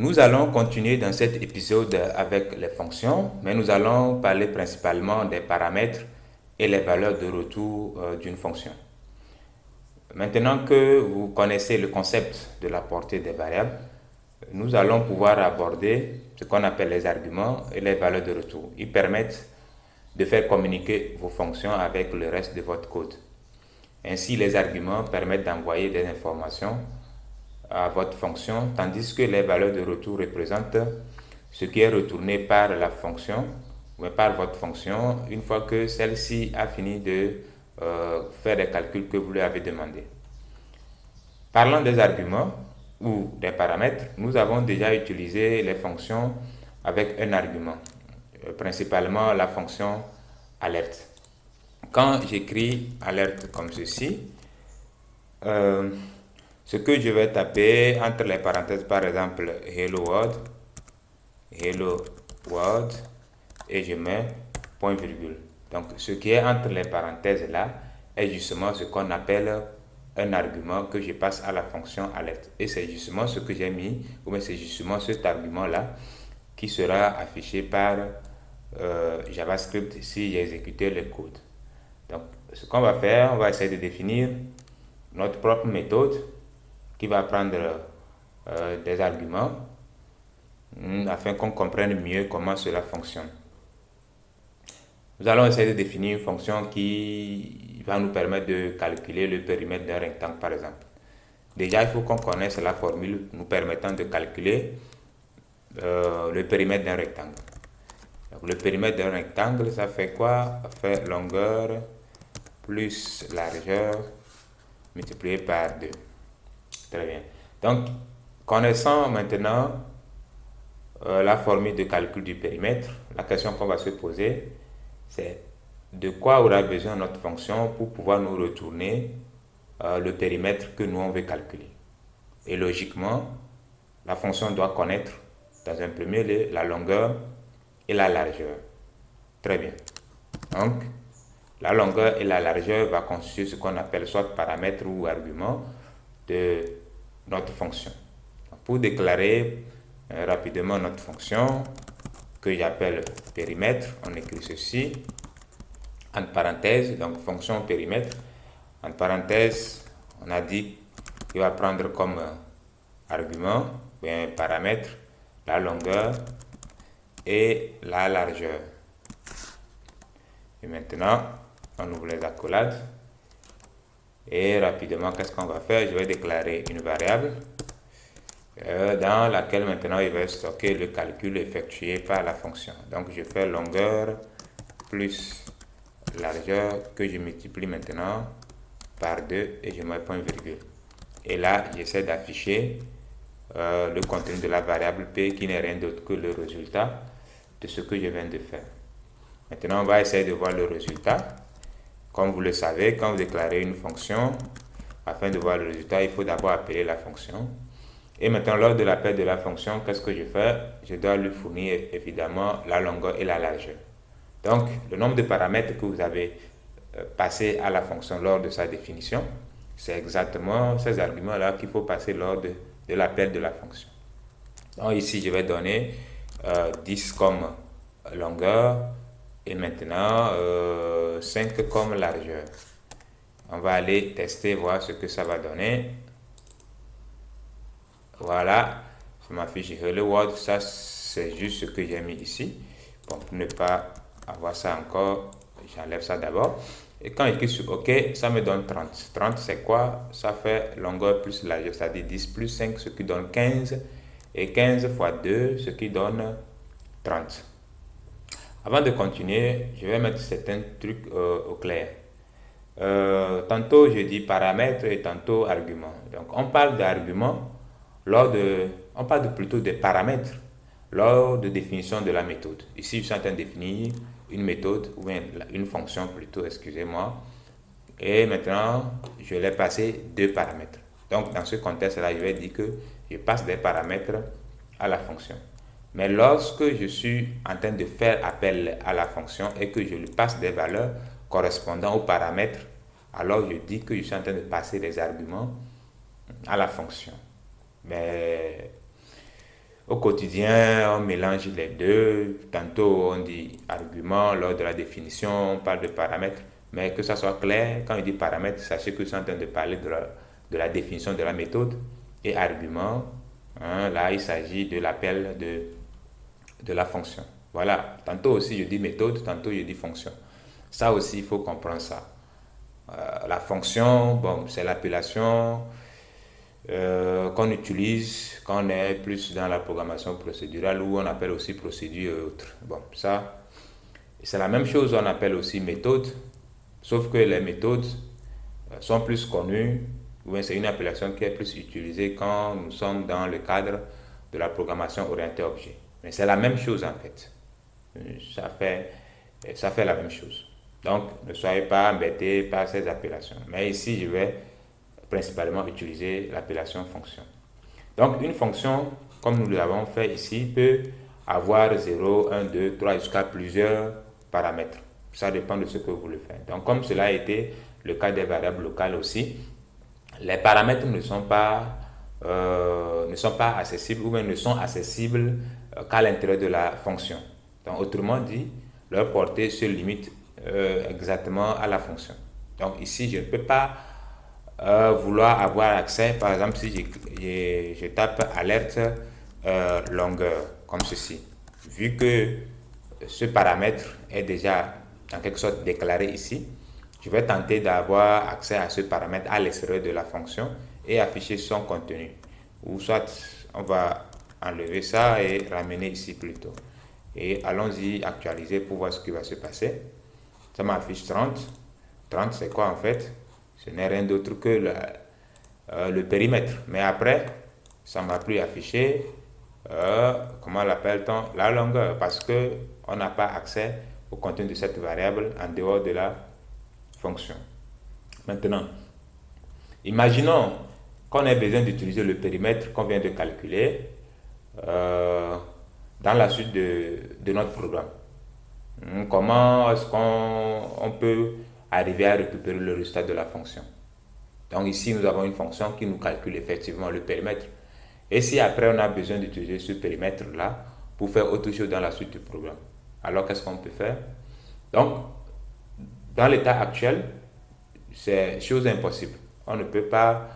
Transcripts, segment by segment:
Nous allons continuer dans cet épisode avec les fonctions, mais nous allons parler principalement des paramètres et les valeurs de retour d'une fonction. Maintenant que vous connaissez le concept de la portée des variables, nous allons pouvoir aborder ce qu'on appelle les arguments et les valeurs de retour. Ils permettent de faire communiquer vos fonctions avec le reste de votre code. Ainsi, les arguments permettent d'envoyer des informations à votre fonction, tandis que les valeurs de retour représentent ce qui est retourné par la fonction ou par votre fonction une fois que celle-ci a fini de faire les calculs que vous lui avez demandé. Parlant des arguments ou des paramètres, nous avons déjà utilisé les fonctions avec un argument, principalement la fonction alerte. Quand j'écris alerte comme ceci, ce que je vais taper entre les parenthèses, par exemple, hello world, et je mets point virgule. Donc, ce qui est entre les parenthèses là est justement ce qu'on appelle un argument que je passe à la fonction alerte. Et c'est justement ce que j'ai mis, ou bien c'est justement cet argument là qui sera affiché par JavaScript si j'ai exécuté le code. Donc, ce qu'on va faire, on va essayer de définir notre propre méthode qui va prendre des arguments afin qu'on comprenne mieux comment cela fonctionne. Nous allons essayer de définir une fonction qui va nous permettre de calculer le périmètre d'un rectangle, par exemple. Déjà, il faut qu'on connaisse la formule nous permettant de calculer le périmètre d'un rectangle. Donc, le périmètre d'un rectangle, ça fait quoi? Ça fait longueur plus largeur multiplié par 2. Très bien. Donc, connaissant maintenant la formule de calcul du périmètre, la question qu'on va se poser, c'est de quoi aura besoin notre fonction pour pouvoir nous retourner le périmètre que nous on veut calculer. Et logiquement, la fonction doit connaître dans un premier lieu la longueur et la largeur. Très bien. Donc, la longueur et la largeur va constituer ce qu'on appelle soit paramètre ou argument de notre fonction. Pour déclarer rapidement notre fonction que j'appelle périmètre, on écrit ceci entre parenthèses, donc fonction périmètre. En parenthèse, on a dit qu'il va prendre comme argument, bien paramètre, la longueur et la largeur. Et maintenant, on ouvre les accolades. Et rapidement, qu'est-ce qu'on va faire? Je vais déclarer une variable dans laquelle maintenant il va stocker le calcul effectué par la fonction. Donc, je fais longueur plus largeur que je multiplie maintenant par 2 et je mets point virgule. Et là, j'essaie d'afficher le contenu de la variable P qui n'est rien d'autre que le résultat de ce que je viens de faire. Maintenant, on va essayer de voir le résultat. Comme vous le savez, quand vous déclarez une fonction, afin de voir le résultat, il faut d'abord appeler la fonction. Et maintenant, lors de l'appel de la fonction, qu'est-ce que je fais? Je dois lui fournir évidemment la longueur et la largeur. Donc, le nombre de paramètres que vous avez passé à la fonction lors de sa définition, c'est exactement ces arguments-là qu'il faut passer lors de l'appel de la fonction. Donc, ici, je vais donner 10 comme longueur et maintenant 5 comme largeur. On va aller tester, voir ce que ça va donner. Voilà, ça m'affiche Hello World. Ça, c'est juste ce que j'ai mis ici. Bon, pour ne pas avoir ça encore, j'enlève ça d'abord. Et quand je clique sur OK, ça me donne 30. 30, c'est quoi? Ça fait longueur plus largeur, c'est-à-dire 10 plus 5, ce qui donne 15. Et 15 fois 2, ce qui donne 30. Avant de continuer, je vais mettre certains trucs au clair. Tantôt je dis paramètres et tantôt arguments. Donc on parle d'arguments on parle plutôt des paramètres lors de définition de la méthode. Ici je suis en train de définir une méthode ou une fonction plutôt, excusez-moi. Et maintenant je vais passer deux paramètres. Donc dans ce contexte-là, je vais dire que je passe des paramètres à la fonction. Mais lorsque je suis en train de faire appel à la fonction et que je lui passe des valeurs correspondant aux paramètres, alors je dis que je suis en train de passer des arguments à la fonction. Mais Au quotidien, on mélange les deux. Tantôt, on dit argument lors de la définition, on parle de paramètres. Mais que ça soit clair, quand on dit paramètres, sachez que je suis en train de parler de la définition de la méthode. Et argument, hein, là, il s'agit de l'appel de la fonction. Voilà. Tantôt aussi, je dis méthode, tantôt, je dis fonction. Ça aussi, il faut comprendre ça. La fonction, bon, c'est l'appellation qu'on utilise quand on est plus dans la programmation procédurale ou on appelle aussi procédure et autres. Bon, ça, c'est la même chose, on appelle aussi méthode, sauf que les méthodes sont plus connues, ou bien c'est une appellation qui est plus utilisée quand nous sommes dans le cadre de la programmation orientée objet. Mais c'est la même chose en fait. Ça fait, ça fait la même chose. Donc, ne soyez pas embêtés par ces appellations. Mais ici, je vais principalement utiliser l'appellation fonction. Donc, une fonction, comme nous l'avons fait ici, peut avoir 0, 1, 2, 3 jusqu'à plusieurs paramètres. Ça dépend de ce que vous voulez faire. Donc, comme cela a été le cas des variables locales aussi, les paramètres ne sont pas accessibles ou même ne sont accessibles qu'à l'intérieur de la fonction. Donc, autrement dit, leur portée se limite exactement à la fonction. Donc, ici, je ne peux pas vouloir avoir accès, par exemple, si je tape alerte longueur, comme ceci. Vu que ce paramètre est déjà en quelque sorte déclaré ici, je vais tenter d'avoir accès à ce paramètre à l'extérieur de la fonction et afficher son contenu. Ou soit on va enlever ça et ramener ici plutôt. Et allons-y actualiser pour voir ce qui va se passer. Ça m'affiche 30. 30 c'est quoi en fait? Ce n'est rien d'autre que le périmètre. Mais après, ça ne m'a plus affiché, comment l'appelle-t-on? La longueur, parce qu'on n'a pas accès au contenu de cette variable en dehors de la fonction. Maintenant, imaginons qu'on ait besoin d'utiliser le périmètre qu'on vient de calculer dans la suite de notre programme. Comment est-ce qu'on peut arriver à récupérer le résultat de la fonction? Donc ici, nous avons une fonction qui nous calcule effectivement le périmètre. Et si après, on a besoin d'utiliser ce périmètre-là pour faire autre chose dans la suite du programme, alors qu'est-ce qu'on peut faire? Donc, dans l'état actuel, c'est chose impossible. On ne peut pas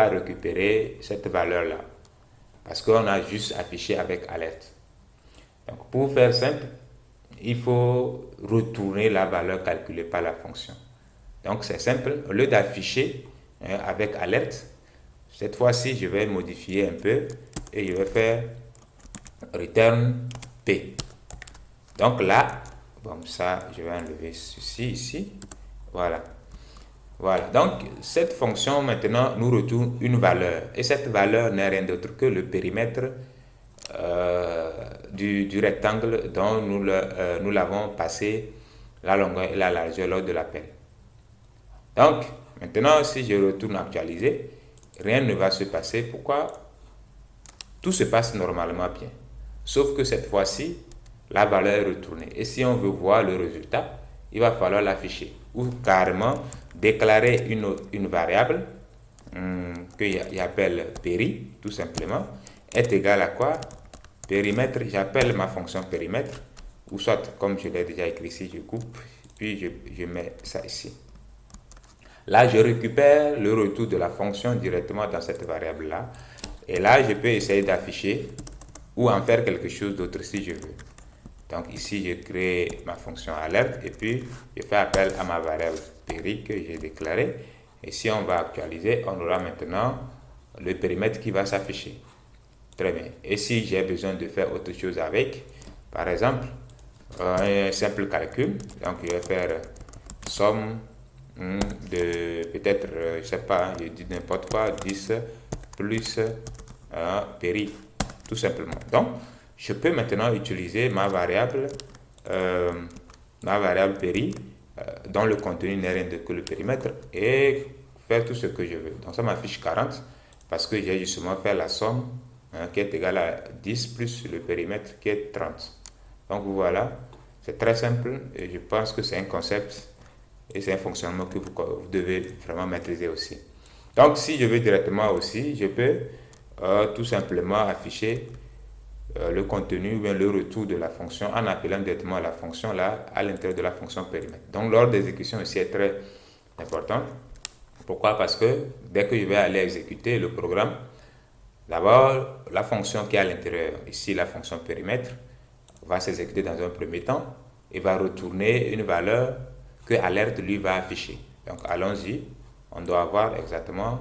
récupérer cette valeur-là parce qu'on a juste affiché avec alerte. Donc, pour faire simple, il faut retourner la valeur calculée par la fonction. Donc, c'est simple. Au lieu d'afficher avec alerte, cette fois-ci, je vais modifier un peu et je vais faire return P. Donc là, bon, ça, je vais enlever ceci ici. Voilà. Voilà. Donc, cette fonction, maintenant, nous retourne une valeur. Et cette valeur n'est rien d'autre que le périmètre du rectangle dont nous l'avons passé la longueur et la largeur lors de l'appel. Donc, maintenant, si je retourne actualiser, rien ne va se passer. Pourquoi? Tout se passe normalement bien. Sauf que cette fois-ci, la valeur est retournée. Et si on veut voir le résultat, il va falloir l'afficher. Ou carrément déclarer une variable que j'appelle péri, tout simplement, est égal à quoi? Périmètre, j'appelle ma fonction périmètre, ou soit, comme je l'ai déjà écrit ici, je coupe, puis je mets ça ici. Là, je récupère le retour de la fonction directement dans cette variable-là. Et là, je peux essayer d'afficher ou en faire quelque chose d'autre si je veux. Donc ici, je crée ma fonction alerte et puis je fais appel à ma variable péri que j'ai déclarée. Et si on va actualiser, on aura maintenant le périmètre qui va s'afficher. Très bien. Et si j'ai besoin de faire autre chose avec, par exemple, un simple calcul, donc je vais faire somme de peut-être, je sais pas, je dis n'importe quoi, 10 plus péri, tout simplement. Donc, je peux maintenant utiliser ma variable péri, dont le contenu n'est rien que le périmètre, et faire tout ce que je veux. Donc, ça m'affiche 40 parce que j'ai justement fait la somme qui est égale à 10 plus le périmètre qui est 30. Donc, voilà, c'est très simple et je pense que c'est un concept et c'est un fonctionnement que vous devez vraiment maîtriser aussi. Donc, si je veux directement aussi, je peux tout simplement afficher le contenu ou bien le retour de la fonction en appelant directement la fonction là à l'intérieur de la fonction périmètre. Donc l'ordre d'exécution ici est très important. Pourquoi? Parce que dès que je vais aller exécuter le programme, d'abord la fonction qui est à l'intérieur, ici la fonction périmètre, va s'exécuter dans un premier temps et va retourner une valeur que alerte lui va afficher. Donc allons-y, on doit avoir exactement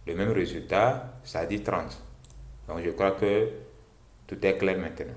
le même résultat, c'est-à-dire 30. Donc je crois que tout est clair maintenant.